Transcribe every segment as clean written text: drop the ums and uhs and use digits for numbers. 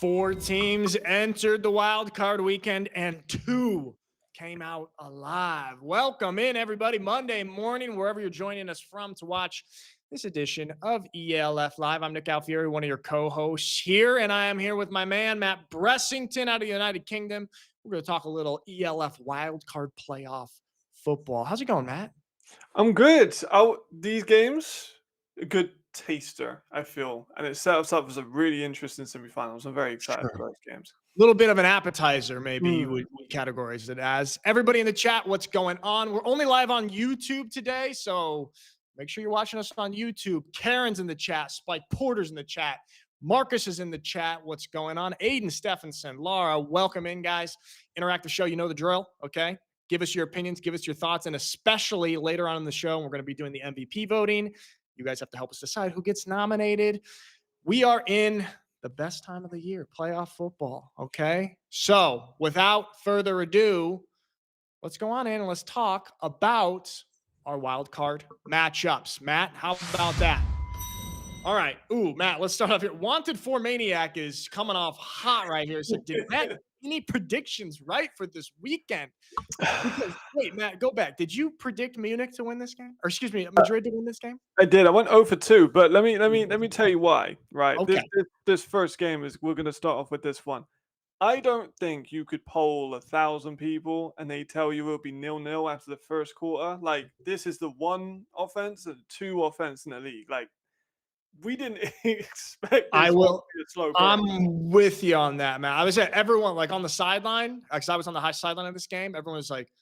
4 teams entered the wild card weekend and 2 came out alive. Welcome in, everybody, Monday morning, wherever you're joining us from to watch this edition of ELF Live. I'm Nick Alfieri, one of your co-hosts here, and I am here with my man, Matt Bressington out of the United Kingdom. We're going to talk a little ELF wildcard playoff football. How's it going, Matt? I'm good. These games, a good taster, I feel. And it set us up as a really interesting semifinals. I'm very excited for those games. A little bit of an appetizer, maybe you would categorize it as. Everybody in the chat, what's going on? We're only live on YouTube today, so make sure you're watching us on YouTube. Karen's in the chat. Spike Porter's in the chat. Marcus is in the chat. What's going on? Aiden Stephenson, Laura, welcome in, guys. Interactive show, you know the drill, okay? Give us your opinions, give us your thoughts, and especially later on in the show, we're going to be doing the MVP voting. You guys have to help us decide who gets nominated. We are in the best time of the year, playoff football, okay? So without further ado, let's go on in and let's talk about our wild card matchups. Matt, how about that? All right. Ooh, Matt, let's start off here. Wanted 4 Maniac is coming off hot right here. So did Matt any predictions right for this weekend? Because, wait, Matt, go back. Did you predict Munich to win this game? Or excuse me, Madrid to win this game? I did. I went 0 for 2, but let me tell you why. Right. Okay. This first game we're gonna start off with this one. I don't think you could poll 1,000 people and they tell you it'll be 0-0 after the first quarter. Like, this is the one offense and 2 offense in the league. Like, we didn't expect this to be a slow burn. I'm with you on that, man. I was at everyone like on the sideline, because I was on the high sideline of this game. Everyone was like,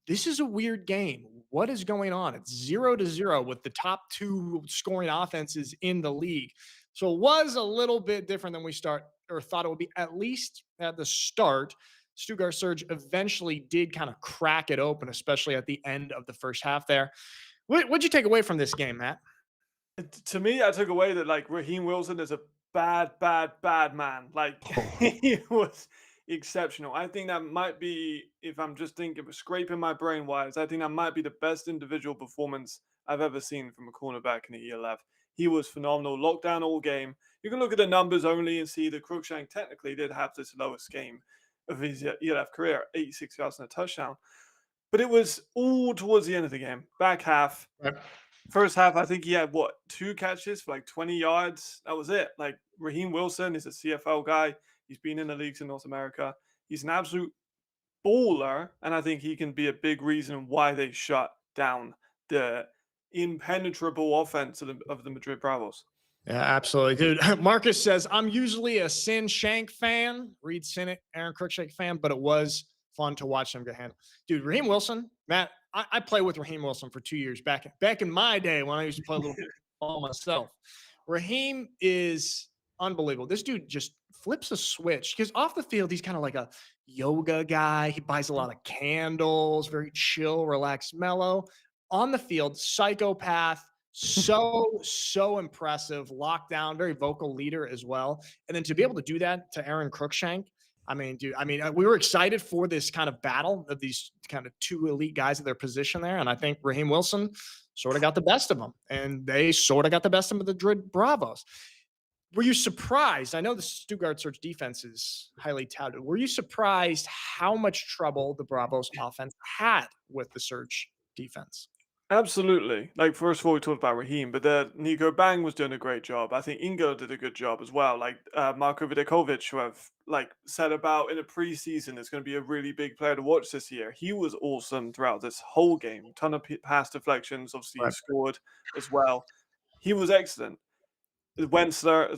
this is a weird game. What is going on? It's 0-0 with the top 2 scoring offenses in the league. So it was a little bit different than we thought it would be, at least at the start. Stuttgart Surge eventually did kind of crack it open, especially at the end of the first half there. What'd you take away from this game, Matt? To me, I took away that like Raheem Wilson is a bad man. Like, he was exceptional. I think that might be, if I'm just thinking, scraping my brain wise, I think that might be the best individual performance I've ever seen from a cornerback in the ELF. He was phenomenal, locked down all game. You can look at the numbers only and see that Cruikshank technically did have this lowest game of his ELF career, 86 yards and a touchdown. But it was all towards the end of the game, back half. Right. First half, I think he had 2 catches for like 20 yards. That was it. Like, Raheem Wilson is a CFL guy. He's been in the leagues in North America. He's an absolute baller, and I think he can be a big reason why they shut down the impenetrable offense of the Madrid Bravos. Yeah, absolutely, dude. Marcus says, I'm usually a Sin Shank fan, Reed Sinnett, Aaron Cruikshank fan, but it was fun to watch them get handled. Dude, Raheem Wilson, Matt, I played with Raheem Wilson for 2 years back in my day when I used to play a little ball myself. Raheem is unbelievable. This dude just flips a switch because off the field, he's kind of like a yoga guy. He buys a lot of candles, very chill, relaxed, mellow. On the field, psychopath, so impressive, lockdown, very vocal leader as well. And then to be able to do that to Aaron Cruikshank, I mean, dude, we were excited for this kind of battle of these kind of 2 elite guys at their position there. And I think Raheem Wilson sort of got the best of them, and they sort of got the best of the Madrid Bravos. Were you surprised? I know the Stuttgart Surge defense is highly touted. Were you surprised how much trouble the Bravos offense had with the Surge defense? Absolutely. Like, first of all, we talked about Raheem, but Nico Bang was doing a great job. I think Ingo did a good job as well. Like, Marko Vidakovic, who I've said about in a preseason, is going to be a really big player to watch this year. He was awesome throughout this whole game. Ton of pass deflections. Obviously, he scored as well. He was excellent. Wensler,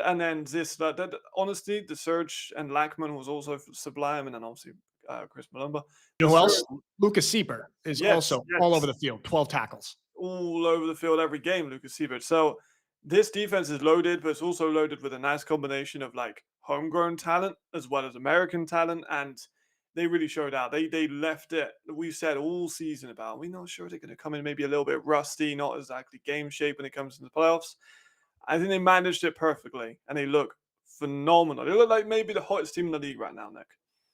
and then Zisler. Honestly, the Surge and Lackman was also sublime, and then obviously Chris Malumba. You know who else? Lucas Siebert is also all over the field, 12 tackles. All over the field every game, Lucas Siebert. So this defense is loaded, but it's also loaded with a nice combination of like homegrown talent as well as American talent, and they really showed out. They left it. We've said all season about we're not sure they're going to come in maybe a little bit rusty, not exactly game shape when it comes to the playoffs. I think they managed it perfectly, and they look phenomenal. They look like maybe the hottest team in the league right now, Nick.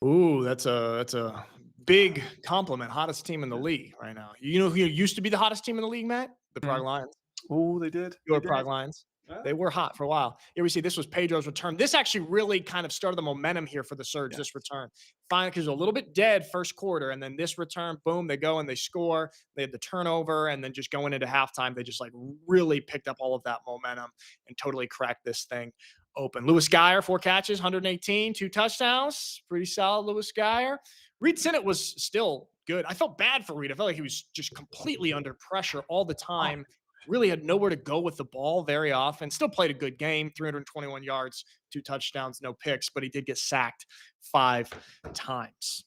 Ooh, that's a big compliment. Hottest team in the league right now. You know who used to be the hottest team in the league, Matt? The Prague Lions. Oh, they did. Your Prague Lions. Yeah. They were hot for a while. Here we see this was Pedro's return. This actually really kind of started the momentum here for the Surge, this return. Fine, because a little bit dead first quarter. And then this return, boom, they go and they score. They had the turnover. And then just going into halftime, they just like really picked up all of that momentum and totally cracked this thing open. Lewis Geyer, 4 catches, 118, 2 touchdowns. Pretty solid, Lewis Geyer. Reed Sinnott was still good. I felt bad for Reed. I felt like he was just completely under pressure all the time. Really had nowhere to go with the ball very often. Still played a good game, 321 yards, 2 touchdowns, no picks, but he did get sacked 5 times.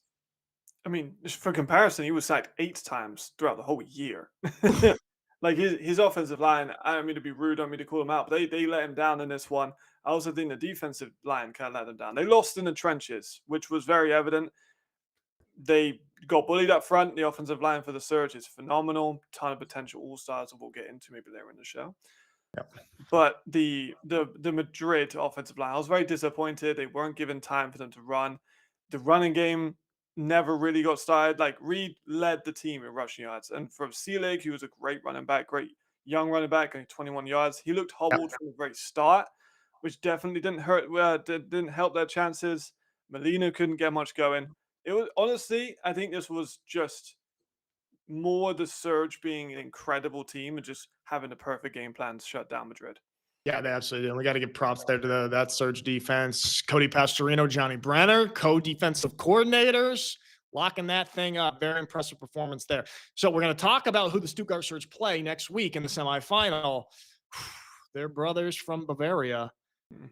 I mean, just for comparison, he was sacked 8 times throughout the whole year. Like his offensive line, I don't mean to be rude, I don't mean to call him out, but they let him down in this one. I also think the defensive line kind of let them down. They lost in the trenches, which was very evident. They got bullied up front. The offensive line for the Surge is phenomenal. Ton of potential all-stars that we'll get into maybe later in the show. Yep. But the Madrid offensive line, I was very disappointed. They weren't given time for them to run. The running game never really got started. Like Reed led the team in rushing yards, and from Selig, he was a great running back, great young running back, only 21 yards. He looked hobbled from the very start, which definitely didn't help their chances. Molina couldn't get much going. It was honestly, I think this was just more the Surge being an incredible team and just having a perfect game plan to shut down Madrid. Yeah, they absolutely did. We got to give props there to that Surge defense. Cody Pastorino, Johnny Brenner, co-defensive coordinators, locking that thing up. Very impressive performance there. So we're going to talk about who the Stuttgart Surge play next week in the semifinal. They're brothers from Bavaria,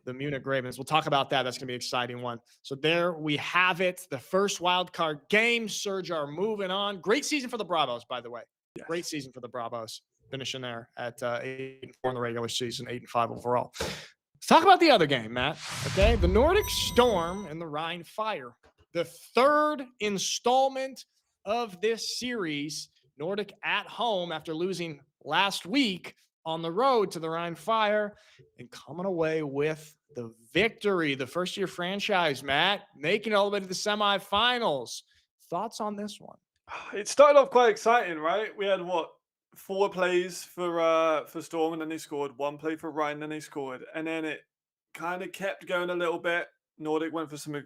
the Munich Ravens. We'll talk about that. That's going to be an exciting one. So there we have it. The first wild card game. Surge are moving on. Great season for the Bravos, by the way. Yes. Great season for the Bravos. Finishing there at 8-4 in the regular season, 8-5 overall. Let's talk about the other game, Matt. Okay, the Nordic Storm and the Rhein Fire. The third installment of this series. Nordic at home after losing last week on the road to the Rhein Fire and coming away with the victory. The first-year franchise, Matt, making it all the way to the semifinals. Thoughts on this one? It started off quite exciting, right? We had 4 plays for Storm, and then they scored. 1 play for Rhein, and then they scored. And then it kind of kept going a little bit. Nordic went for some,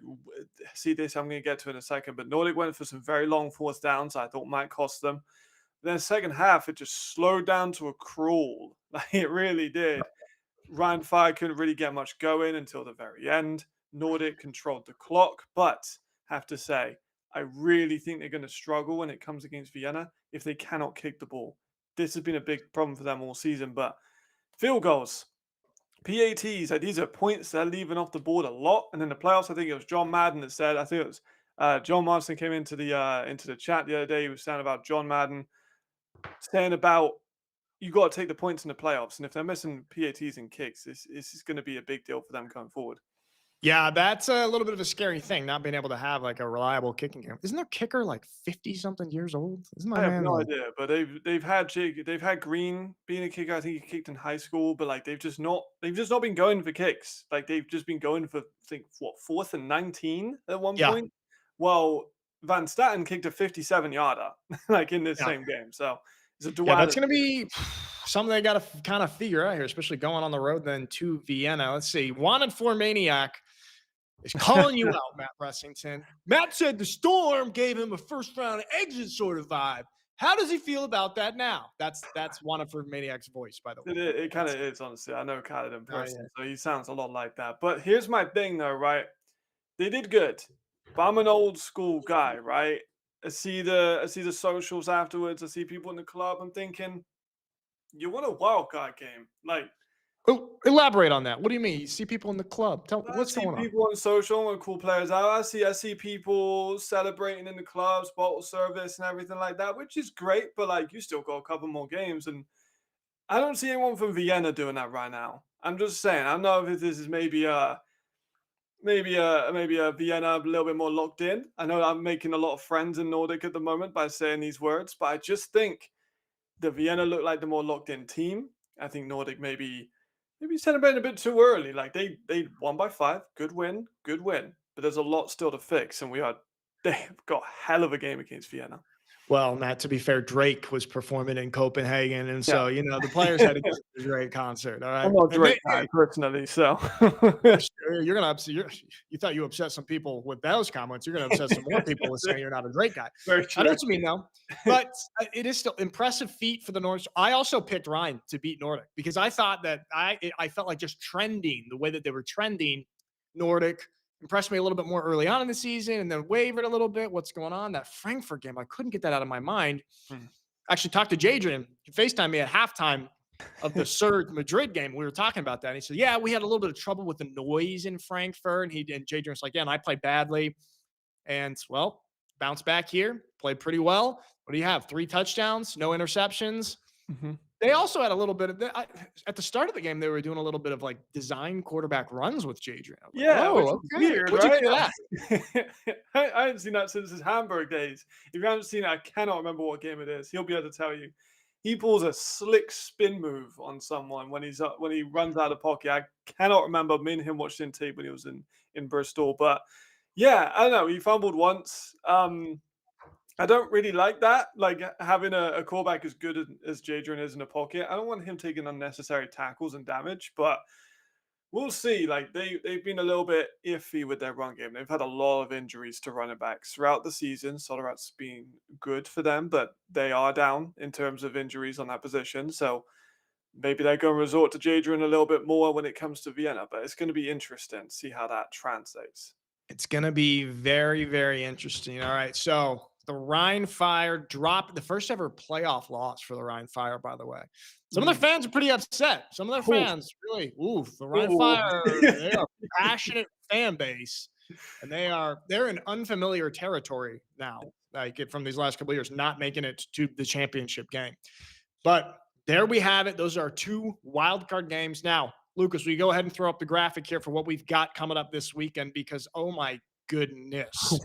see this, I'm going to get to in a second, but Nordic went for some very long 4th downs I thought might cost them. Then second half, it just slowed down to a crawl. Like it really did. Rhein Fire couldn't really get much going until the very end. Nordic controlled the clock, but have to say, I really think they're going to struggle when it comes against Vienna if they cannot kick the ball. This has been a big problem for them all season, but field goals, PATs, like these are points that are leaving off the board a lot. And in the playoffs, I think it was John Madden that said, I think it was John Marston came into the chat the other day. He was saying about John Madden, saying about you got to take the points in the playoffs. And if they're missing PATs and kicks, this is going to be a big deal for them going forward. Yeah, that's a little bit of a scary thing, not being able to have like a reliable kicking game. Isn't their kicker like 50-something years old? Isn't my I have man no like... idea, but they've had Green being a kicker. I think he kicked in high school, but like they've just not been going for kicks. Like they've just been going for I think 4th and 19 at one point. Well, Van Staten kicked a 57-yarder like in this same game. So it's a duality. Yeah, that's going to be something they got to kind of figure out here, especially going on the road then to Vienna. Let's see. Wanted for Maniac is calling you out, Matt Bressington. Matt said the Storm gave him a first-round exit sort of vibe. How does he feel about that now? That's Wanted for Maniac's voice, by the way. It kind of is, honestly. I know Khaled in person, so he sounds a lot like that. But here's my thing, though, right? They did good, but I'm an old school guy, right? I see the socials afterwards. I see people in the club. I'm thinking, you want a wild card game, like. Oh, elaborate on that. What do you mean? You see people in the club? What's going on? I see people on social and cool players out. I see people celebrating in the clubs, bottle service and everything like that, which is great. But like, you still got a couple more games, and I don't see anyone from Vienna doing that right now. I'm just saying. I don't know if this is maybe a Vienna a little bit more locked in. I know I'm making a lot of friends in Nordic at the moment by saying these words, but I just think the Vienna look like the more locked in team. I think Nordic maybe celebrating a bit too early. Like they won by 5, good win. But there's a lot still to fix, and we are they've got a hell of a game against Vienna. Well, Matt, to be fair, Drake was performing in Copenhagen, and Yeah. so, the players had to go to the Drake concert, all I'm right? not a And they Drake guy hey, personally, so you're gonna upset you thought you upset some people with those comments, you're gonna upset some more people with saying you're not a Drake guy. very I know true. what you mean, though, but, it is still impressive feat for the Nordics. I also picked Rhein to beat Nordic because I thought that I felt like just trending, the way that they were trending, Nordic impressed me a little bit more early on in the season and then wavered a little bit. What's going on? That Frankfurt game, I couldn't get that out of my mind. Mhm. Actually talked to Jadrian. He FaceTimed me at halftime of the Surge Madrid game. We were talking about that. And he said, yeah, we had a little bit of trouble with the noise in Frankfurt. And Jadrian's like, yeah, and I played badly. And well, bounced back here, played pretty well. What do you have? 3 touchdowns, no interceptions. Mhm. They also had a little bit of at the start of the game, they were doing a little bit of like design quarterback runs with Jadrian. I was like, Yeah, which whoa, is okay. weird, What'd you right? think of that? I haven't seen that since his Hamburg days. If you haven't seen it, I cannot remember what game it is. He'll be able to tell you. He pulls a slick spin move on someone when when he runs out of pocket. I cannot remember me and him watching tape when he was in Bristol, but yeah, I don't know. He fumbled once. I don't really like that. Like having a quarterback as good as Jadrian is in the pocket. I don't want him taking unnecessary tackles and damage, but we'll see. Like they've been a little bit iffy with their run game. They've had a lot of injuries to running backs throughout the season. So that's been good for them, but they are down in terms of injuries on that position. So maybe they're going to resort to Jadrian a little bit more when it comes to Vienna. But it's going to be interesting to see how that translates. It's going to be very, very interesting. All right. So the Rhine Fire dropped the first ever playoff loss for the Rhine Fire, by the way. Some of their Mm. fans are pretty upset. Some of their Oof. fans really, the Rhine Ooh. Fire, they are a passionate fan base, and they're in unfamiliar territory now, like from these last couple of years, not making it to the championship game. But there we have it. Those are 2 wild card games. Now, Lucas, will you go ahead and throw up the graphic here for what we've got coming up this weekend? Because, oh my goodness.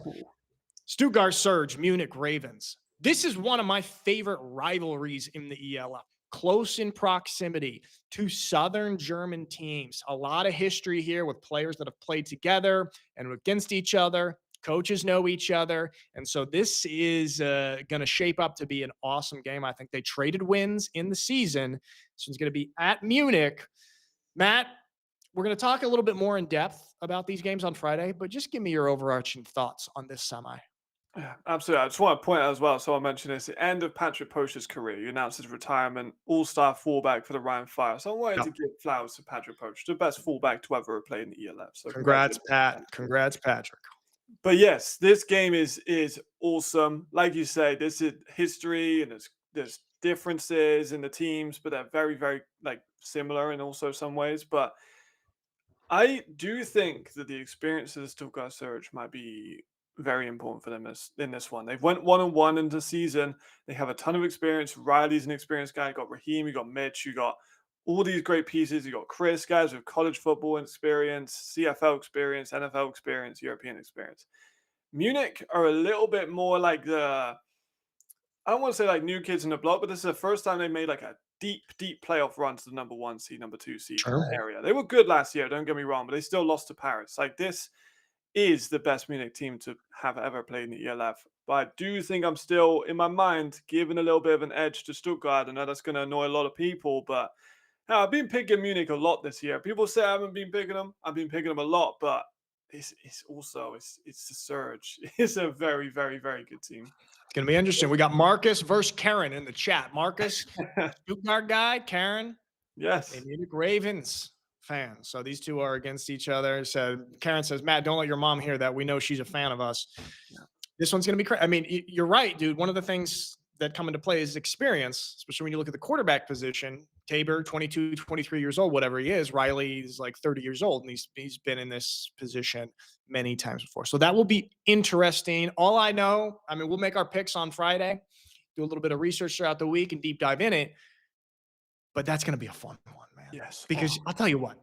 Stuttgart Surge, Munich Ravens. This is one of my favorite rivalries in the ELF. Close in proximity to Southern German teams. A lot of history here with players that have played together and against each other. Coaches know each other. And so this is going to shape up to be an awesome game. I think they traded wins in the season. This one's going to be at Munich. Matt, we're going to talk a little bit more in depth about these games on Friday, but just give me your overarching thoughts on this semi. Yeah, absolutely. I just want to point out as well. So I mentioned this: the end of Patrick Posch's career. He announced his retirement, all-star fullback for the Rhein Fire. So I wanted Yep. to give flowers to Patrick Posch, the best fullback to ever play in the ELF. So Congrats, congratulations, Pat. Patrick. Congrats, Patrick. But yes, this game is awesome. Like you say, this is history, and there's differences in the teams, but they're very very like similar in also some ways. But I do think that the experience of the Stuttgart Surge might be very important for them in this one. They've went 1-1 into the season. They have a ton of experience. Riley's an experienced guy. You got Raheem, you got Mitch, you got all these great pieces. You got Chris, guys with college football experience, CFL experience, NFL experience, European experience. Munich are a little bit more like I don't want to say like new kids in the block, but this is the first time they made like a deep playoff run to the number 1 seed, number 2 seed in Sure. that area. They were good last year, don't get me wrong, but they still lost to Paris. Like this is the best Munich team to have ever played in the ELF. But I do think I'm still, in my mind, giving a little bit of an edge to Stuttgart. I know that's going to annoy a lot of people, but I've been picking Munich a lot this year. People say I haven't been picking them. I've been picking them a lot, but it's also it's the Surge. It's a very, very, very good team. It's going to be interesting. We got Marcus versus Karen in the chat. Marcus, Stuttgart guy, Karen, Yes. a Munich Ravens fan. So these two are against each other. So Karen says, Matt, don't let your mom hear that. We know she's a fan of us. Yeah. This one's going to be crazy. I mean, you're right, dude. One of the things that come into play is experience, especially when you look at the quarterback position. Tabor, 22, 23 years old, whatever he is. Riley is like 30 years old, and he's been in this position many times before. So that will be interesting. All I know, I mean, we'll make our picks on Friday, do a little bit of research throughout the week and deep dive in it. But that's going to be a fun one, man. Yes. Because I'll tell you what,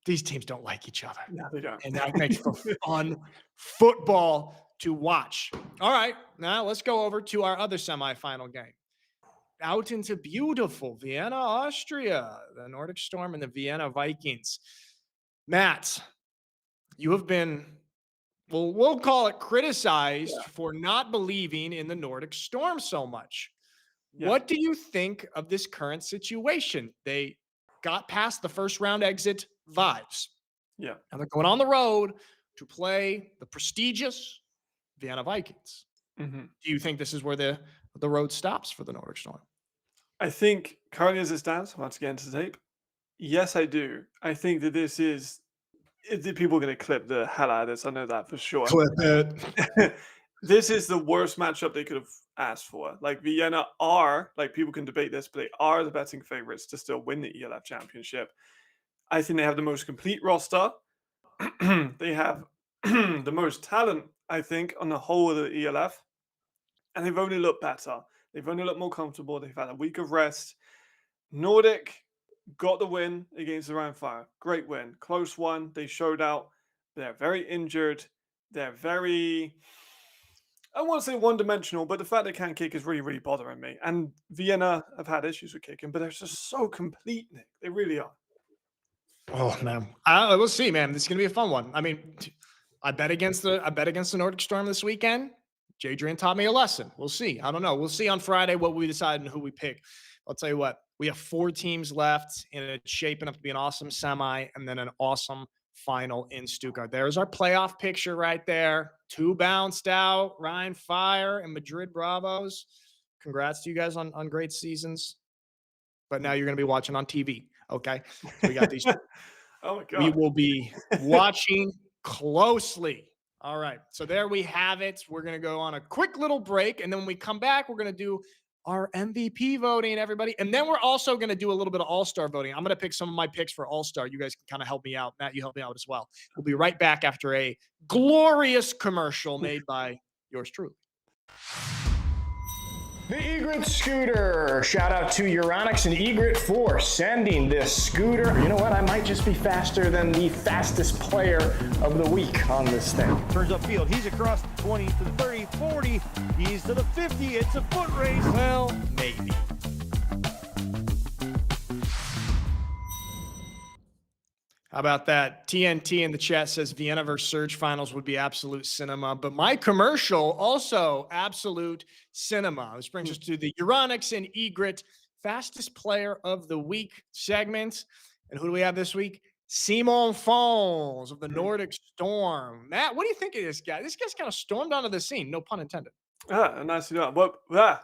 these teams don't like each other. No, they don't. And that makes for fun football to watch. All right, now let's go over to our other semifinal game. Out into beautiful Vienna, Austria, the Nordic Storm and the Vienna Vikings. Matt, you have been well, we'll call it criticized Yeah. for not believing in the Nordic Storm so much. Yeah. What do you think of this current situation? They got past the first round exit vibes. Yeah. Now they're going on the road to play the prestigious Vienna Vikings. Mhm. Do you think this is where the road stops for the Nordic Storm? I think currently as it stands, I'm about to get into the tape. Yes, I do. I think that this is people are going to clip the hell out of this. I know that for sure. Clip it. This is the worst matchup they could have asked for. Like Vienna are, like people can debate this, but they are the betting favorites to still win the ELF championship. I think they have the most complete roster. They have the most talent, I think, on the whole of the ELF. And they've only looked better. They've only looked more comfortable. They've had a week of rest. Nordic got the win against the Rhein. Great win. Close one. They showed out. They're very injured. They're very, I won't say one-dimensional, but the fact they can't kick is really, really bothering me. And Vienna have had issues with kicking, but they're just so complete, Nick. They really are. Oh man, we'll see, man. This is gonna be a fun one. I mean, I bet against the Nordic Storm this weekend. Jadrian taught me a lesson. We'll see. I don't know. We'll see on Friday what we decide and who we pick. I'll tell you what. We have 4 teams left, and it's shaping up to be an awesome semi, and then an awesome final in Stuttgart. There's our playoff picture right there. 2 bounced out: Rhein Fire and Madrid Bravos. Congrats to you guys on great seasons. But now you're going to be watching on TV. Okay. So we got these. Oh my We God. will be watching closely. All right. So there we have it. We're going to go on a quick little break. And then when we come back, we're going to do our MVP voting, everybody. And then we're also going to do a little bit of all-star voting. I'm going to pick some of my picks for all-star. You guys can kind of help me out. Matt, you help me out as well. We'll be right back after a glorious commercial made by yours truly. The Egret scooter. Shout out to Euronics and Egret for sending this scooter. You know what? I might just be faster than the fastest player of the week on this thing. Turns upfield. He's across the 20 to the 30, 40. He's to the 50. It's a foot race. Well, maybe. How about that? TNT in the chat says Vienna versus Surge finals would be absolute cinema, but my commercial also absolute cinema. This brings us to the Euronics and Egret fastest player of the week segment. And who do we have this week? Simon Fons of the Nordic Storm. Matt, what do you think of this guy? This guy's kind of stormed onto the scene, no pun intended. Nice to know. But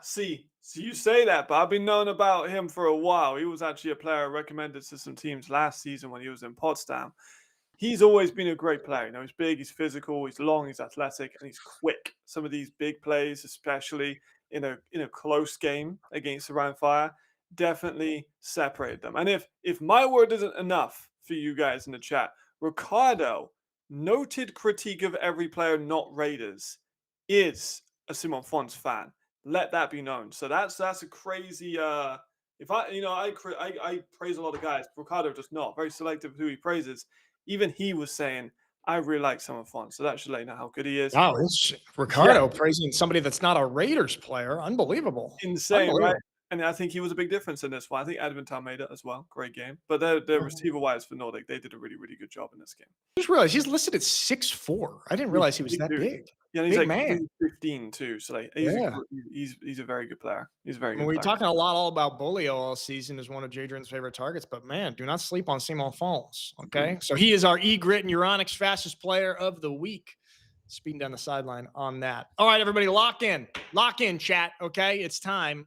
see, so you say that, but I've been knowing about him for a while. He was actually a player I recommended to some teams last season when he was in Potsdam. He's always been a great player. You know, he's big, he's physical, he's long, he's athletic, and he's quick. Some of these big plays, especially in a close game against the Rhein Fire, definitely separated them. And if my word isn't enough for you guys in the chat, Ricardo, noted critique of every player not Raiders, is a Simon Fons fan. Let that be known. So that's a crazy. If I praise a lot of guys, Ricardo does not. Very selective who he praises. Even he was saying, I really like Simon Fons. So that should let you know how good he is. Wow, it's Ricardo praising somebody that's not a Raiders player. Unbelievable. Insane, right? And I think he was a big difference in this one. I think Edmonton made it as well. Great game. But the receiver-wise for Nordic, they did a really, really good job in this game. I just realized he's listed at 6'4". I didn't realize he was that big. Yeah, and he's big like man. 15 too. So like he's a very good player. He's a very good. We're player. talking a lot all about Bolio all season as one of Jadrian's favorite targets, but man, do not sleep on Simon Fons. Okay. So he is our Egret and Euronics fastest player of the week. Speeding down the sideline on that. All right, everybody, lock in, chat. Okay, it's time.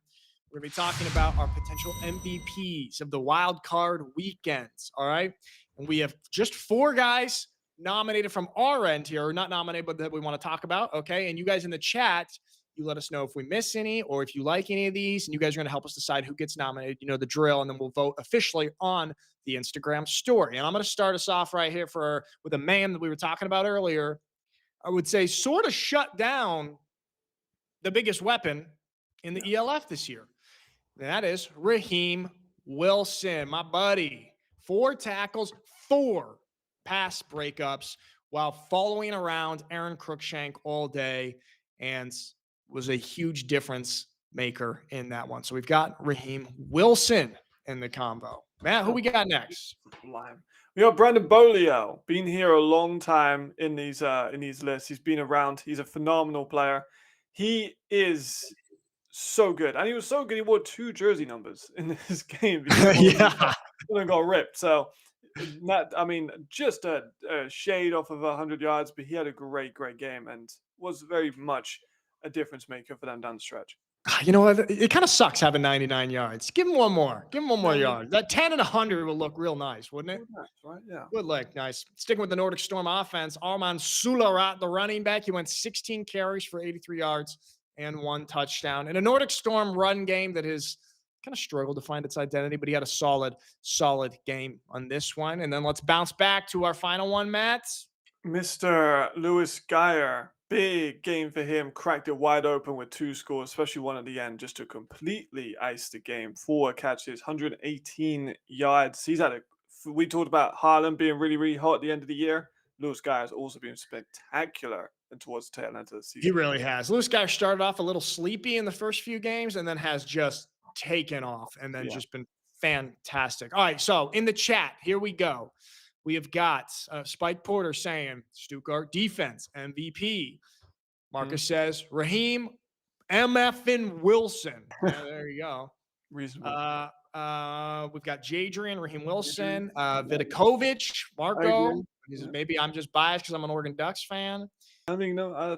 We're going to be talking about our potential MVPs of the wild card weekends. All right. And we have just 4 guys nominated from our end here, or not nominated, but that we want to talk about. Okay. And you guys in the chat, you let us know if we miss any or if you like any of these. And you guys are going to help us decide who gets nominated. You know the drill. And then we'll vote officially on the Instagram story. And I'm going to start us off right here with a man that we were talking about earlier. I would say sort of shut down the biggest weapon in the ELF this year. And that is Raheem Wilson, my buddy. 4 tackles, 4 pass breakups while following around Aaron Cruikshank all day, and was a huge difference maker in that one. So we've got Raheem Wilson in the combo. Matt, who we got next? Lime. We got Brandon Bolio, been here a long time in these lists. He's been around. He's a phenomenal player. He is so good, and he was so good. He wore 2 jersey numbers in this game. Yeah. One of them got ripped. So, just a shade off of 100 yards, but he had a great game and was very much a difference maker for them down the stretch. You know what? It kind of sucks having 99 yards. Give him one more. Give him one more yard. That 10 and 100 would look real nice, wouldn't it? Nice, right? Yeah. Would look nice. Sticking with the Nordic Storm offense, Arman Sularat, the running back, he went 16 carries for 83 yards and 1 touchdown. In a Nordic Storm run game that has kind of struggled to find its identity, but he had a solid game on this one. And then let's bounce back to our final one, Matt. Mr. Lewis Geyer, big game for him. Cracked it wide open with 2 scores, especially one at the end, just to completely ice the game. 4 catches, 118 yards. He's had we talked about Haaland being really hot at the end of the year. Lewis Geyer has also been spectacular and towards the tail end of the season. He really has. Lewis Geyer started off a little sleepy in the first few games and then has just taken off and then just been fantastic. All right, so in the chat, here we go. We have got Spike Porter saying Stuttgart defense MVP. Marcus says Raheem MFN Wilson. There you go. Reasonable. We've got Jadrian, Raheem Wilson, Vidakovic, Marco. Maybe I'm just biased because I'm an Oregon Ducks fan. I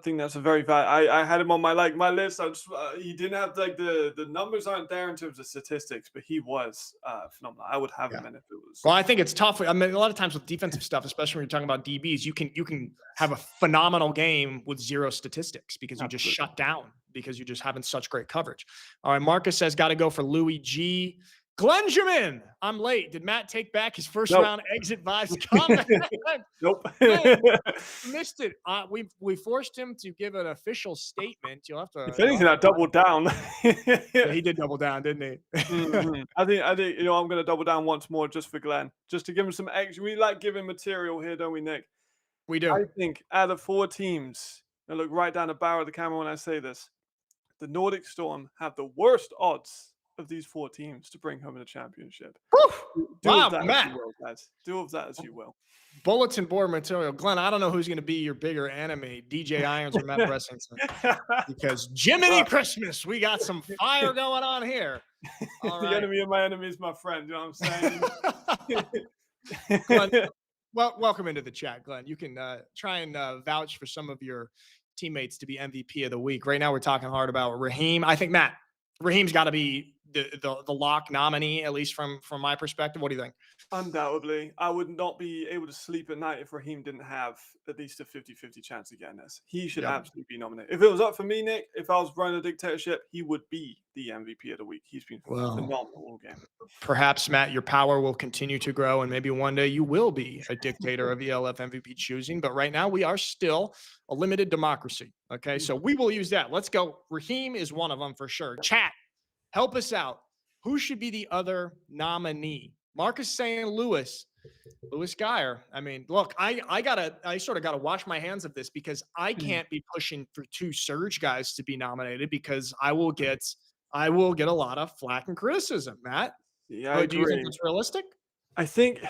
think that's a very valid. I had him on my list. He didn't have the numbers aren't there in terms of statistics, but he was phenomenal. I would have him in if it was. Well, I think it's tough. I mean, a lot of times with defensive stuff, especially when you're talking about DBs, you can have a phenomenal game with 0 statistics because you just shut down because you're just having such great coverage. All right, Marcus says got to go for Louis G. Glenjamin, I'm late. Did Matt take back his first round exit vibes comment? Nope. Missed it. We forced him to give an official statement. You'll have to. If anything, I doubled down. Yeah, he did double down, didn't he? I think I'm going to double down once more just for Glenn, just to give him some extra. We like giving material here, don't we, Nick? We do. I think out of 4 teams, and look right down the barrel of the camera when I say this, the Nordic Storm have the worst odds of these 4 teams to bring home in the championship. Wow, Matt. Do of that as you will. Bulletin board material. Glenn, I don't know who's going to be your bigger enemy, DJ Irons or Matt Bressington. Because Jiminy Christmas, we got some fire going on here. All right. The enemy of my enemy is my friend. You know what I'm saying? Glenn, welcome into the chat, Glenn. You can try and vouch for some of your teammates to be MVP of the week. Right now, we're talking hard about Raheem. I think, Matt, Raheem's got to be the lock nominee, at least from my perspective. What do you think? Undoubtedly. I would not be able to sleep at night if Raheem didn't have at least a 50-50 chance of getting this. He should absolutely be nominated. If it was up for me, Nick, if I was running a dictatorship, he would be the MVP of the week. He's been phenomenal all game. Perhaps, Matt, your power will continue to grow, and maybe one day you will be a dictator of ELF MVP choosing. But right now, we are still a limited democracy. Okay, so we will use that. Let's go. Raheem is one of them for sure. Chat, help us out. Who should be the other nominee? Marcus saying Lewis Geyer. I mean, look, I sort of gotta wash my hands of this because I can't be pushing for 2 surge guys to be nominated because I will get a lot of flack and criticism, Matt. Yeah, do you think it's realistic? I think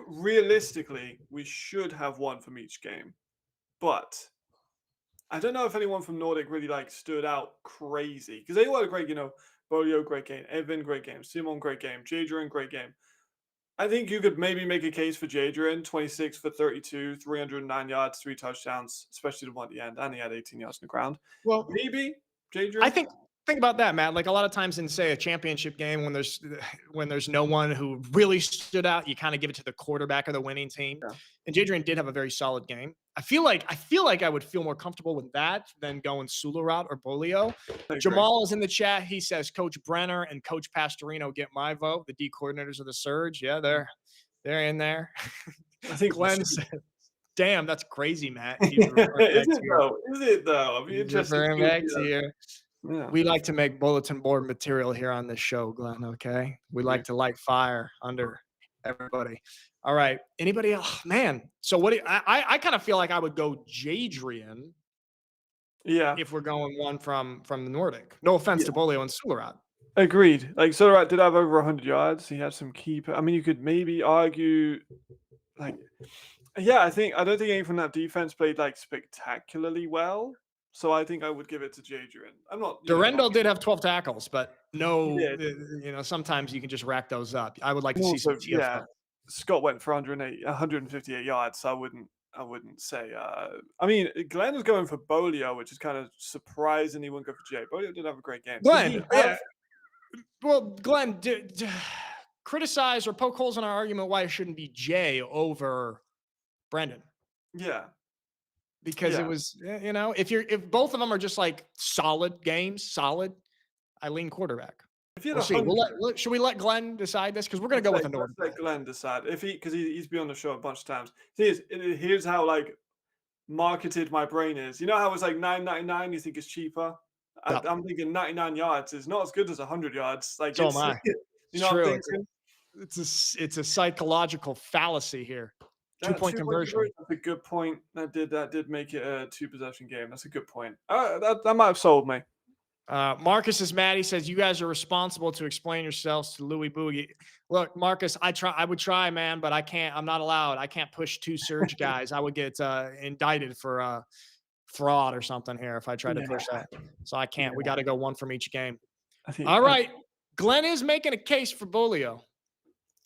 realistically we should have one from each game, but I don't know if anyone from Nordic really stood out crazy because they all had a great, Bolio, great game, Evan, great game, Simon, great game, Jadrian, great game. I think you could maybe make a case for Jadrian, 26 for 32, 309 yards, 3 touchdowns, especially the one at the end, and he had 18 yards on the ground. Well, maybe Jadrian. I think about that, Matt. Like a lot of times in, say, a championship game, when there's no one who really stood out, you kind of give it to the quarterback of the winning team. Yeah. And Jadrian did have a very solid game. I feel like I would feel more comfortable with that than going Sularat or Bolio. Jamal is in the chat. He says Coach Brenner and Coach Pastorino get my vote. The D coordinators of the Surge. Yeah, they're in there. I think Glenn said, damn, that's crazy, Matt. Is it though? I mean, just referring back to here. Yeah. We like to make bulletin board material here on this show, Glenn, okay? We like to light fire under everybody. All right. Anybody else? Man. So I kind of feel like I would go Jadrian. Yeah. If we're going one from the Nordic. No offense to Bolio and Sularat. Agreed. Like Soderrat did have over 100 yards. He had some I mean, you could maybe argue, like, yeah, I don't think anyone from that defense played like spectacularly well. So I think I would give it to Jadrian. I'm not. Durendal did have 12 tackles, but no, Yeah. Sometimes you can just rack those up. I would like to And see some also, TFL. yeah, Scott went for 158 yards. So I wouldn't say. I mean, Glenn was going for Bolio, which is kind of surprising. He wouldn't go for Jay. Bolio did have a great game. Glenn, well, Glenn, criticize or poke holes in our argument why it shouldn't be Jay over Brendan. Yeah. Because it was, if both of them are just like solid games, I lean quarterback. If you We'll see. Should we let Glenn decide this? Because we're going to go with a Nordic. Let Glenn decide because he's been on the show a bunch of times. Here's how like marketed my brain is. You know how it's like $9.99. You think it's cheaper. Yep. I'm thinking 99 yards is not as good as 100 yards. Like so am I. You know, true. I'm thinking? It's a psychological fallacy here. 2-point conversion. That's a good point. That did make it a 2-possession game. That's a good point. That might have sold me. Marcus is mad. He says, you guys are responsible to explain yourselves to Louis Boogie. Look, Marcus, I would try, man, but I can't. I'm not allowed. I can't push 2 surge guys. I would get indicted for fraud or something here if I tried to push that. So I can't. We got to go 1 from each game. All right. Glenn is making a case for Bolio.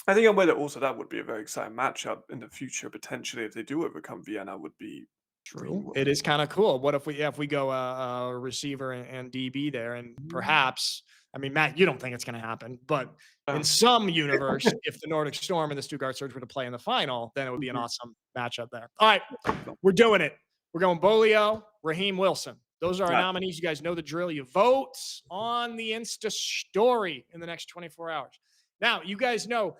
I think I'm with it. Also, that would be a very exciting matchup in the future, potentially, if they do overcome Vienna. Would be true. It is kind of cool. What if we go a receiver and DB there, and perhaps, I mean, Matt, you don't think it's going to happen, but in some universe, if the Nordic Storm and the Stuttgart Surge were to play in the final, then it would be an awesome matchup there. All right, we're doing it. We're going Bolio, Raheem Wilson. Those are our nominees. You guys know the drill. You vote on the Insta story in the next 24 hours. Now, you guys know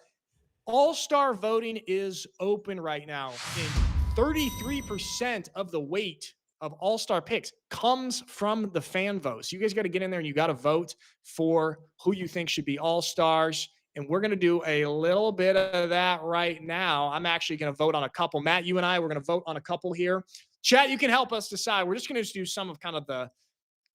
All-Star voting is open right now. And 33% of the weight of All-Star picks comes from the fan votes. You guys got to get in there and you got to vote for who you think should be All-Stars. And we're going to do a little bit of that right now. I'm actually going to vote on a couple. Matt, you and I, we're going to vote on a couple here. Chat, you can help us decide. We're just going to do some of kind of the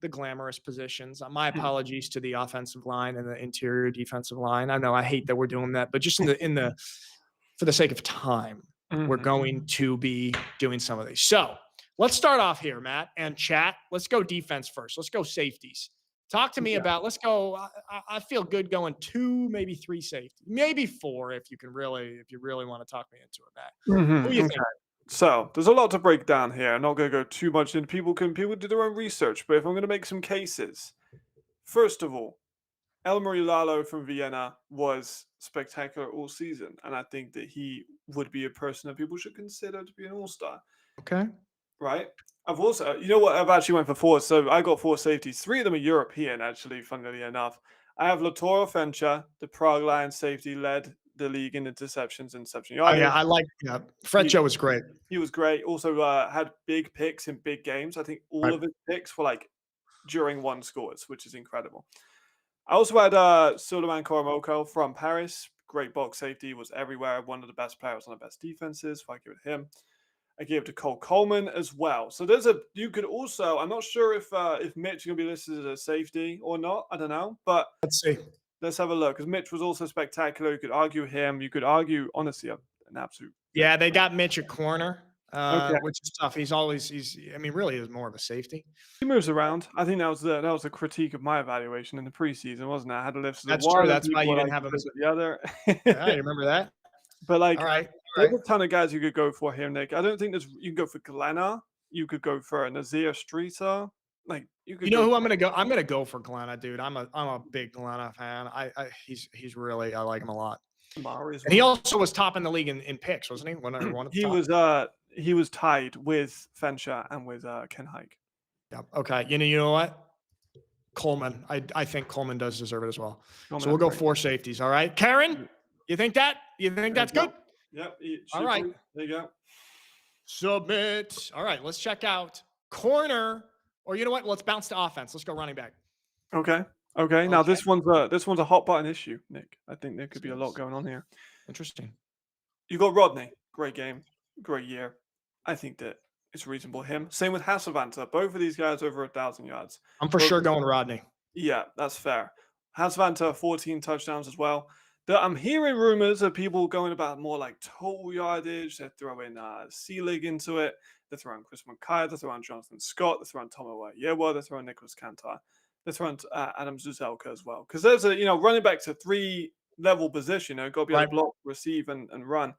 glamorous positions. My apologies to the offensive line and the interior defensive line. I know I hate that we're doing that, but just for the sake of time, we're going to be doing some of these. So let's start off here, Matt and chat. Let's go defense first. Let's go safeties. Talk to me about, let's go. I feel good going 2, maybe 3 safety, maybe 4. If you really want to talk me into it, Matt. Who do you think? So there's a lot to break down here. I'm not going to go too much into people do their own research, but if I'm going to make some cases, first of all, Elmarie Lalo from Vienna was spectacular all season, and I think that he would be a person that people should consider to be an all-star. Okay. Right? I've also, you know what? I've actually went for 4. So I got 4 safeties. 3 of them are European, actually, funnily enough. I have Latoro Fencha, the Prague Lions safety, led the league in interceptions and reception yards. Oh, yeah, I like Freccia was great. He was great. Also had big picks in big games. I think all of his picks were like during 1 scores, which is incredible. I also had Suleiman Koromoko from Paris. Great box safety, was everywhere. One of the best players on the best defenses. So I give it him. I gave it to Cole Coleman as well. So you could also, I'm not sure if Mitch is going to be listed as a safety or not. I don't know, but let's see. Let's have a look, because Mitch was also spectacular. You could argue him. You could argue, honestly, an absolute. Yeah, they got Mitch at corner, which is tough. I mean, really is more of a safety. He moves around. I think that was the critique of my evaluation in the preseason, wasn't it? I had to lift That's true. That's why you didn't have him. The other. Yeah, you remember that? But like, all right. There's a ton of guys you could go for here, Nick. I don't think you can go for Glenna. You could go for Nazir Streeter. Like you know who I'm gonna go? I'm gonna go for Glenna, dude. I'm a big Glenna fan. He's really, I like him a lot. And he also was top in the league in picks, wasn't he? He was tied with Fencha and with Ken Hike. Yeah. Okay. You know what? Coleman. I think Coleman does deserve it as well. So we'll go 4 safeties. All right, Karen. You think that? You think that's good? Yep. All right. There you go. Submit. All right. Let's check out corner. Or you know what? Let's bounce to offense. Let's go running back. Okay. Now this one's a hot button issue, Nick. I think there could be a lot going on here. Interesting. You got Rodney. Great game. Great year. I think that it's reasonable. Him. Same with Hasselvanta. Both of these guys over 1,000 yards. I'm for sure going Rodney. Yeah, that's fair. Hasvanta 14 touchdowns as well. I'm hearing rumors of people going about more like total yardage. They're throwing Seelig into it. They're throwing Chris McKay. They're throwing Jonathan Scott. They're throwing Tomo Yewa. They're throwing Nicholas Cantor. They're throwing Adam Zuzelka as well. Because there's a running back to 3-level position. Got to be able to block, receive, and run.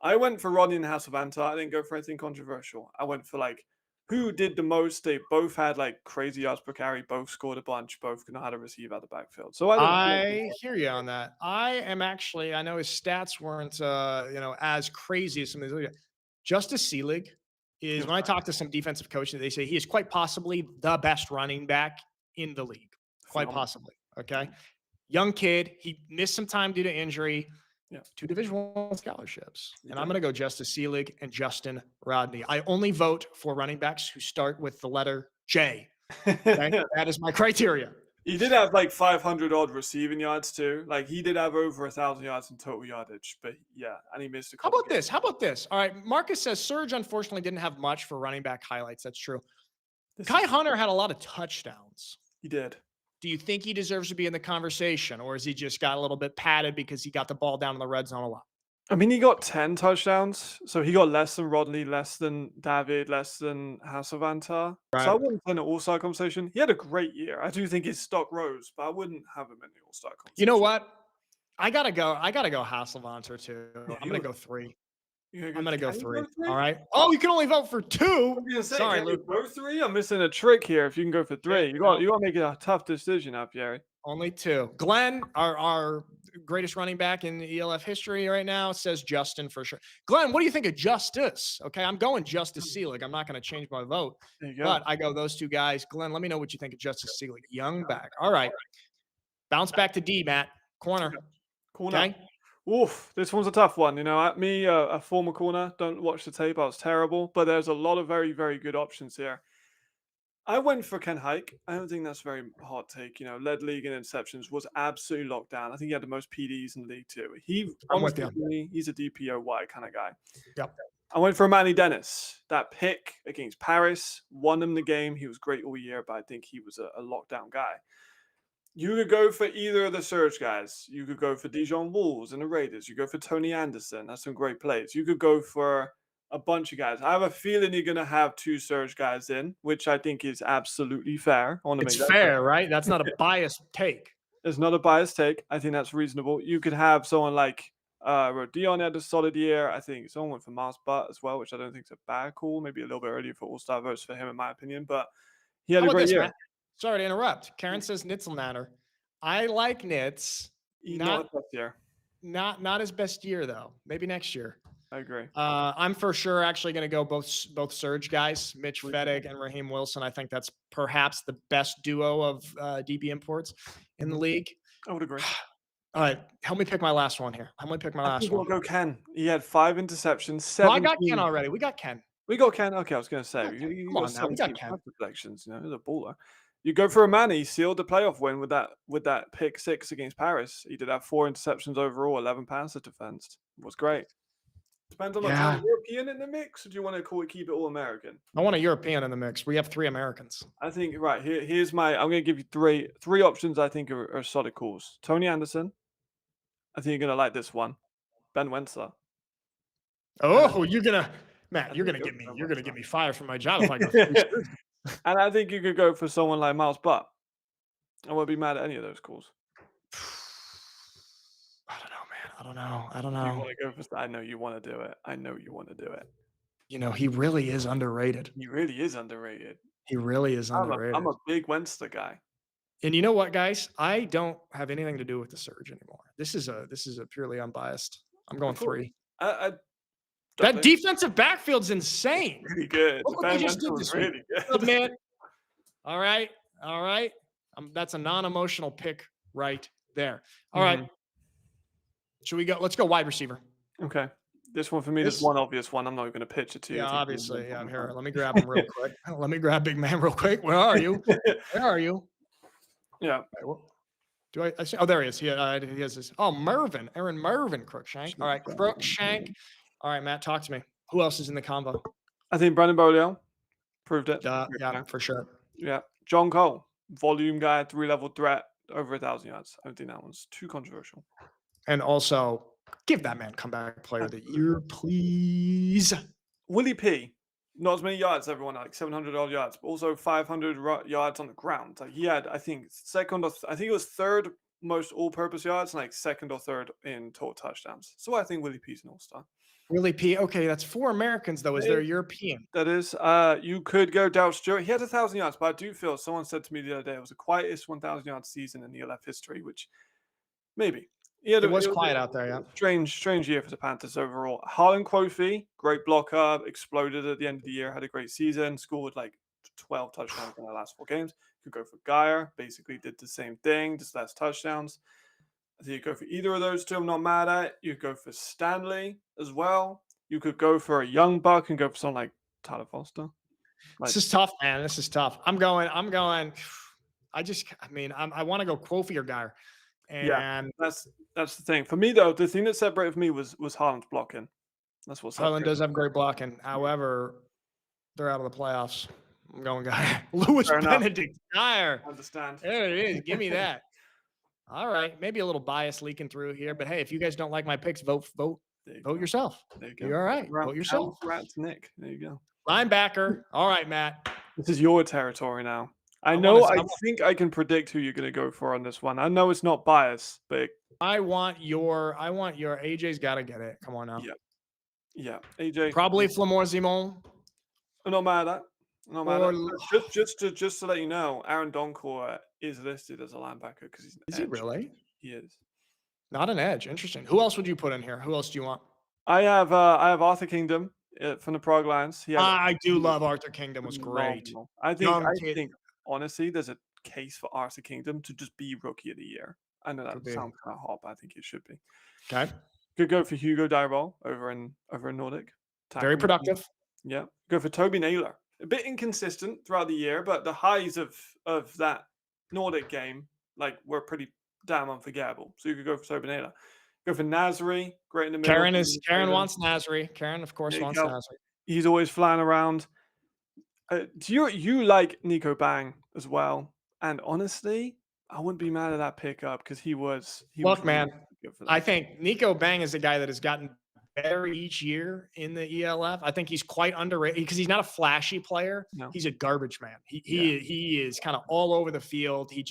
I went for Rodney and Hasvanta. I didn't go for anything controversial. I went for like who did the most. They both had like crazy yards per carry. Both scored a bunch. Both know how to receive out the backfield. So I hear you on that. I am actually. I know his stats weren't as crazy as some of these. Justice Seelig is, when I talk to some defensive coaches, they say he is quite possibly the best running back in the league. Quite possibly. Okay. Young kid. He missed some time due to injury. Yeah. 2 Division I scholarships. And I'm going to go Justice Seelig and Justin Rodney. I only vote for running backs who start with the letter J. Okay? That is my criteria. He did have like 500 odd receiving yards too. Like he did have over 1,000 yards in total yardage, but yeah, and he missed a couple. How about this? All right. Marcus says Surge unfortunately didn't have much for running back highlights. That's true. Kai Hunter had a lot of touchdowns. He did. Do you think he deserves to be in the conversation, or has he just got a little bit padded because he got the ball down in the red zone a lot? I mean, he got 10 touchdowns, so he got less than Rodney, less than David, less than Hasavanta. Right. So I wouldn't put an all-star conversation. He had a great year. I do think his stock rose, but I wouldn't have him in the all-star conversation. You know what? I gotta go Hasselvanter too. Yeah, I'm gonna go 3. I'm gonna gonna go 3. All right. Oh, you can only vote for 2. Sorry, Luke. Go 3. I'm missing a trick here. If you can go for 3, you got to make it a tough decision, Alfieri. Only 2. Glenn, our greatest running back in ELF history right now, says Justin for sure. Glenn, what do you think of Justice? Okay, I'm going Justice Seelig. I'm not going to change my vote, but I go those 2 guys. Glenn, let me know what you think of Justice Seelig. Young back. All right. Bounce back to D, Matt. Corner. Okay. Oof, this one's a tough one. Me, a former corner, don't watch the tape. I was terrible, but there's a lot of very, very good options here. I went for Ken Hike. I don't think that's a very hot take. Led league in interceptions, was absolutely locked down. I think he had the most PDs in the league too. He's a DPOY kind of guy. Yep. I went for Manny Dennis. That pick against Paris won him the game. He was great all year, but I think he was a lockdown guy. You could go for either of the Surge guys. You could go for Dijon Wolves and the Raiders. You go for Tony Anderson. That's some great plays. You could go for a bunch of guys. I have a feeling you're going to have 2 Surge guys in, which I think is absolutely fair. It's fair, right? That's not a biased take. It's not a biased take. I think that's reasonable. You could have someone like Rodion had a solid year. I think someone went for Mars Butt as well, which I don't think is a bad call. Maybe a little bit early for all-star votes for him, in my opinion. But he had a great year. Matt? Sorry to interrupt. Karen says Nitzelnatter. I like Nitz. Not his best year. Not his best year though. Maybe next year. I agree. I'm for sure actually going to go both Surge guys, Mitch Fettig and Raheem Wilson. I think that's perhaps the best duo of DB imports in the league. I would agree. All right, help me pick my last one here. Help me pick my last one. We'll go Ken. He had 5 interceptions. No, I got Ken already. We got Ken. Okay, I was going to say. Come on now, we got Ken. Deflections. He's a baller. You go for a man. He sealed the playoff win with that pick 6 against Paris. He did have 4 interceptions overall, 11 passer defense. It was great. Depends on the kind of European in the mix, or do you want to keep it all American? I want a European in the mix. We have 3 Americans. I think here's my. I'm going to give you three options. I think are solid calls. Tony Anderson. I think you're going to like this one. Ben Wentzer. Oh, you're gonna get me fired from my job if I go. And I think you could go for someone like Miles Butt. I won't be mad at any of those calls. I don't know. You want to go for? I know you want to do it. He really is underrated. He really is underrated. I'm a big Wentzer guy. And you know what, guys? I don't have anything to do with the Surge anymore. This is a purely unbiased. I'm going 3. That defensive backfield's insane. Really good. Look what they just did this week. Really good. Man. All right. That's a non-emotional pick right there. All right. Should we go? Let's go wide receiver. Okay. This one for me, there's one obvious one. I'm not even going to pitch it to you. Yeah, obviously. Yeah, I'm here. Let me grab him real quick. Let me grab big man real quick. Where are you? Yeah. Do I see? Oh, there he is. He has this. Oh, Aaron Mervin Crookshank. All right, Crookshank. All right, Matt, talk to me. Who else is in the combo? I think Brandon Bolio proved it. Yeah, for sure. Yeah. John Cole, volume guy, 3-level threat. over 1,000 yards. I don't think that one's too controversial. And also, give that man comeback player of the year, please. Willie P. Not as many yards, everyone, like 700 odd yards, but also 500 yards on the ground. Like he had, I think, I think it was third most all-purpose yards, and like second or third in total touchdowns. So I think Willie P's an all-star. Willie P. Okay, that's 4 Americans though. Is there a European? That is, you could go Darryl Stewart. He had 1,000 yards, but I do feel someone said to me the other day it was the quietest 1,000 yard season in ELF history, which maybe. It was quiet out there, yeah. Strange year for the Panthers overall. Harlan Kofi, great blocker, exploded at the end of the year, had a great season, scored like 12 touchdowns in the last 4 games. You could go for Geyer, basically did the same thing, just less touchdowns. I think you go for either of those two, I'm not mad at. You could go for Stanley as well. You could go for a young buck and go for someone like Tyler Foster. This is tough, man. This is tough. I want to go Kofi or Geyer. And yeah, that's the thing. For me, though, the thing that separated me was Harlan's blocking. That's what Harlan does have great blocking. However, they're out of the playoffs. I'm going Geyer. Lewis Benedict, Geyer. I understand. There it is. Give me that. All right. Maybe a little bias leaking through here, but hey, if you guys don't like my picks, vote yourself. There you go. You're all right. Vote yourself. Rats, Nick. There you go. Linebacker. All right, Matt. This is your territory now. I think I can predict who you're going to go for on this one. I know it's not bias, but I want your AJ's got to get it. Come on now. Yeah. AJ. Probably Flamore Zimon. I'm not mad at that. Just to let you know, Aaron Doncourt is listed as a linebacker because he's an edge. Is he really? He is. Not an edge. Interesting. Who else would you put in here? Who else do you want? I have Arthur Kingdom from the Prague Lions. I do love Arthur Kingdom. Was great. I think honestly, there's a case for Arthur Kingdom to just be Rookie of the Year. I know that sounds kind of hot, but I think it should be. Okay. Could go for Hugo Dyrol over in Nordic. Very productive. Yeah. Go for Toby Naylor. A bit inconsistent throughout the year, but the highs of that Nordic game were pretty damn unforgettable. So you could go for Toby Naylor. Go for Nasri, great in the middle. Karen wants Nasri. Karen, of course, wants Nasri. He's always flying around. Do you like Nico Bang as well? And honestly, I wouldn't be mad at that pickup because he was. Look, man, I think Nico Bang is a guy that has gotten better each year in the ELF. I think he's quite underrated because he's not a flashy player. No. He's a garbage man. He is kind of all over the field. He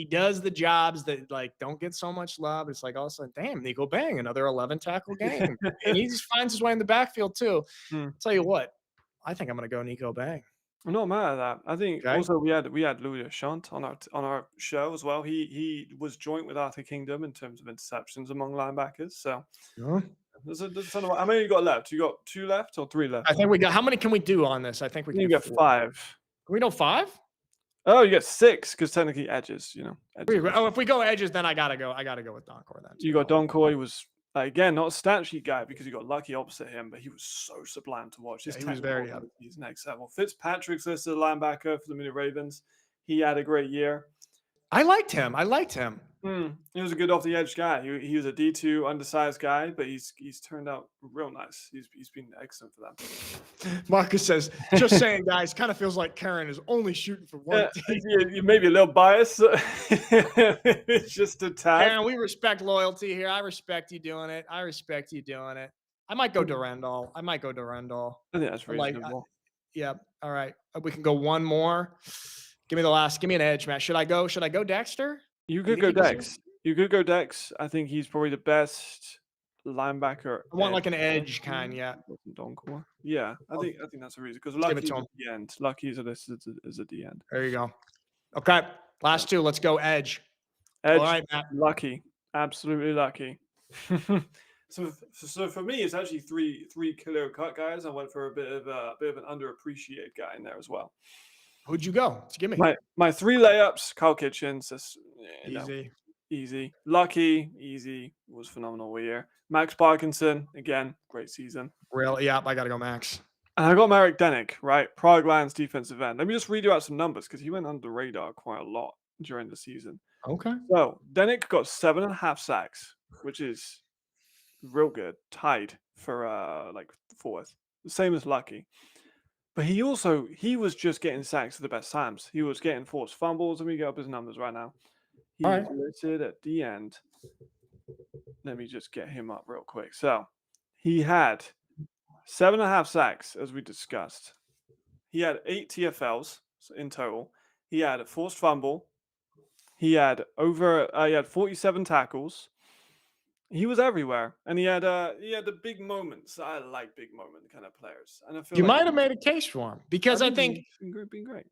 does the jobs that don't get so much love. It's like all of a sudden, damn, Nico Bang, another 11 tackle game. And he just finds his way in the backfield too. I'll tell you what, I think I'm going to go Nico Bang. I'm not mad at that. I think also we had Louis Ashant on our show as well. He was joint with Arthur Kingdom in terms of interceptions among linebackers. So there's how many you got left? You got 2 left or 3 left? I think we got. How many can we do on this? I think we can. You get 5. Can we know 5? Oh, you get 6 because technically edges. Edges. If we go edges, then I gotta go with Doncourt then. You got Doncourt. He was again not a stat sheet guy because he got lucky opposite him, but he was so sublime to watch. He was very good. He's next level. Fitzpatrick's listed as a linebacker for the Minute Ravens. He had a great year. I liked him. He was a good off the edge guy. He was a D2 undersized guy, but he's turned out real nice. He's been excellent for them. Marcus says, just saying, guys, kind of feels like Karen is only shooting for one team. You may be a little biased. It's just a tad. Karen, we respect loyalty here. I respect you doing it. I might go Durandal. I think that's reasonable. Yeah. All right. We can go one more. Give me the last. Give me an edge, Matt. Should I go Dexter? You could go Dex. I think he's probably the best linebacker. I want an edge kind, yeah. Doncourt. Yeah, I think that's a reason because Lucky's at the end. Lucky's is at the end. There you go. Okay, last 2. Let's go edge. All right, Matt. Lucky, absolutely lucky. So for me, it's actually three killer cut guys. I went for a bit of an underappreciated guy in there as well. Who'd you go? Give me my 3 layups. Carl Kitchens, easy. Lucky, easy. Was phenomenal all year. Max Parkinson, again, great season. Really? Yeah, I gotta go Max. And I got Marek Denik, right? Prague Lions defensive end. Let me just read you out some numbers because he went under the radar quite a lot during the season. Okay. So Denik got 7.5 sacks, which is real good. Tied for 4th. The same as Lucky. But he was just getting sacks at the best times. He was getting forced fumbles. Let me get up his numbers right now. He's All right. listed at the end. Let me just get him up real quick. So he had 7.5 sacks, as we discussed. He had 8 TFLs in total. He had a forced fumble. He had 47 tackles. He was everywhere, and he had the big moments. I like big moment kind of players, and I feel You like might have made a case for him because I think, he's been great.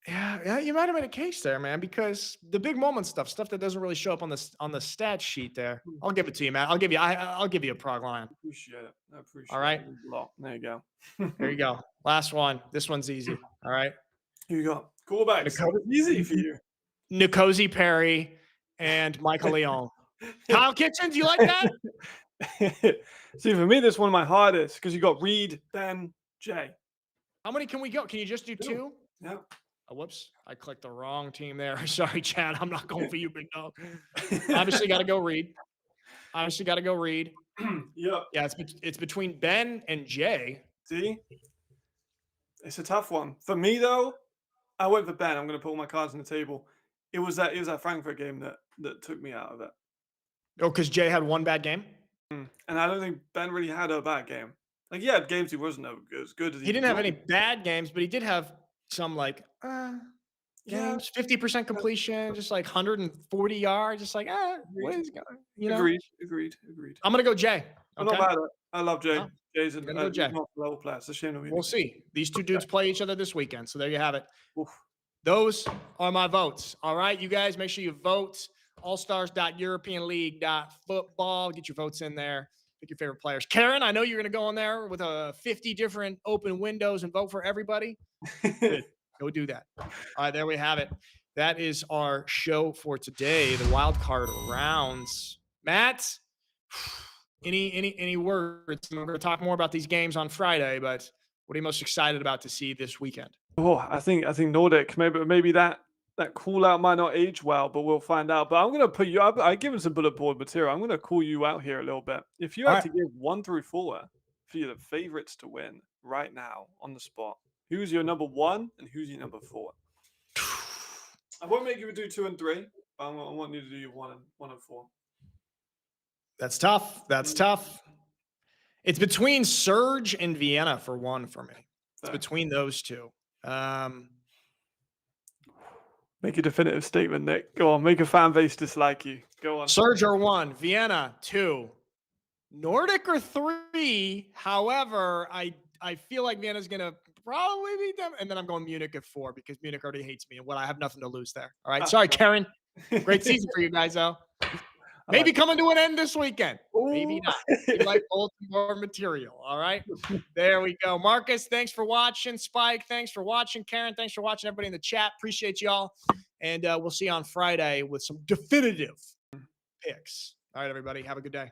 yeah, you might have made a case there, man. Because the big moment stuff that doesn't really show up on the stat sheet there. I'll give it to you, man. I'll give you a prog line. Appreciate it. I appreciate All right. it a lot. There you go. There you go. Last one. This one's easy. All right. Here you go. Callbacks. Easy for you. Nkosi Perry and Michael Leon. Kyle Kitchens, you like that? See, for me, this is one of my hardest because you got Reed, Ben, Jay. How many can we go? Can you just do 2? Yeah. Oh, whoops. I clicked the wrong team there. Sorry, Chad. I'm not going for you, big dog. Obviously, got to go Reed. Yeah. Yeah, it's between Ben and Jay. See? It's a tough one. For me, though, I went for Ben. I'm going to put all my cards on the table. It was that Frankfurt game that took me out of it. Oh, because Jay had one bad game? And I don't think Ben really had a bad game. Like, he had games he wasn't as good as He didn't have any bad games, but he did have some, like, games, 50% completion, just like 140 yards, just like, what is going on? You know? Agreed. I'm going to go Jay. I'm not mad at it. I love Jay. No, Jay's a go Jay. level player. It's a shame that We'll see. These two dudes play each other this weekend. So there you have it. Oof. Those are my votes. All right, you guys, make sure you vote. allstars.europeanleague.football. Get your votes in there. Pick your favorite players. Karen, I know you're going to go in there with 50 different open windows and vote for everybody. Good. Go do that. All right, there we have it. That is our show for today, the wild card rounds. Matt, any words? We're going to talk more about these games on Friday, but what are you most excited about to see this weekend? Oh, I think Nordic. Maybe that call out might not age well, but we'll find out. But I'm going to put you up. I give him some bullet board material. I'm going to call you out here a little bit. If you had to give 1 through 4 for the favorites to win right now on the spot, who's your number 1 and who's your number 4? I won't make you do 2 and 3. But I want you to do your 1 and 4. That's tough. It's between Surge and Vienna for 1 for me. It's between those two. Make a definitive statement, Nick. Go on, make a fan base dislike you. Go on. Surge are 1, Vienna 2, Nordic are 3. However, I feel like Vienna's gonna probably beat them, and then I'm going Munich at 4 because Munich already hates me, and I have nothing to lose there. All right, sorry, Karen. Great season for you guys, though. Maybe coming to an end this weekend. Maybe not. You like Baltimore material. All right. There we go. Marcus, thanks for watching. Spike, thanks for watching. Karen, thanks for watching. Everybody in the chat. Appreciate y'all. And we'll see you on Friday with some definitive picks. All right, everybody. Have a good day.